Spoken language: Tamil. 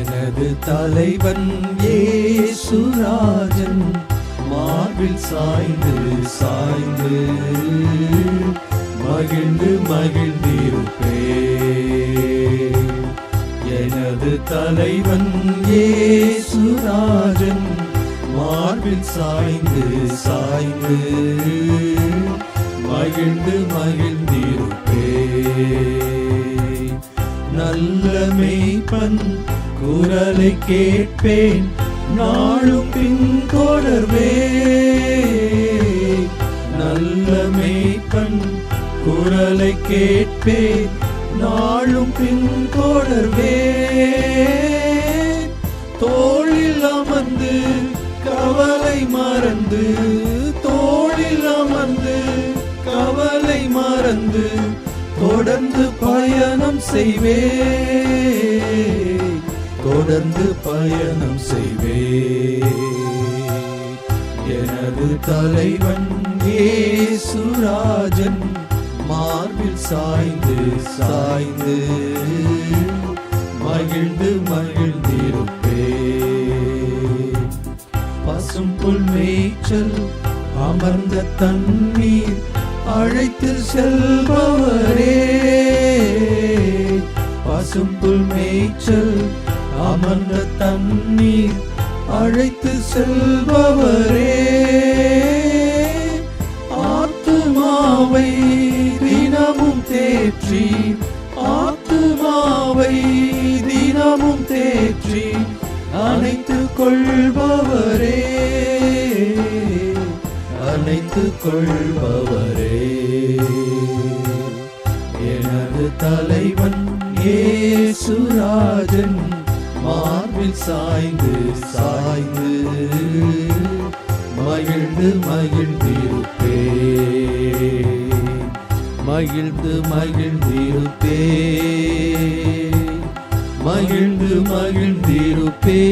எனது தலைவன் இயேசுராஜன் மார்பில் சாய்ந்து சாய்ந்து மகிழ்ந்து மகிழ்ந்திருப்பே. எனது தலைவன் இயேசுராஜன் மார்பில் சாய்ந்து சாய்ந்து மகிழ்ந்து மகிழ்ந்திருப்பே. நல்ல மேய்ப்பன் குரலை கேட்பேன், நாளும் பின்தொடர்வே. நல்ல மேய்ப்பன் குரலை கேட்பேன், நாளும் பின்தொடர்வே. தோளில் அமர்ந்து கவலை மறந்து, தோளில் அமர்ந்து கவலை மறந்து தொடர்ந்து பயணம் செய்வே, தொடர்ந்து பயணம் செய்வே. எனது தலைவன் இயேசுராஜன் மார்பில் சாய்ந்து சாய்ந்து மகிழ்ந்து மகிழ்ந்திருப்பே. பசும் புல் மேய்ச்சல் அமர்ந்த தண்ணீர் அழைத்து செல்பவரே. பசும்புல் மேய்ச்சல் அமர்ந்த தண்ணீர் அழைத்து செல்பவரே. ஆத்துமாவை தினமும் தேற்றி, ஆத்துமாவை தினமும் தேற்றி அணைத்துக் கொள்பவரே, அணைத்துக் கொள்பவரே. எனது தலைவன் இயேசுராஜன் மார்பில் சாய்ந்து சாய்ந்து மகிழ்ந்து மகிழ்ந்திருப்பே, மகிழ்ந்து மகிழ்ந்திருப்பே, மகிழ்ந்து மகிழ்ந்திருப்பே.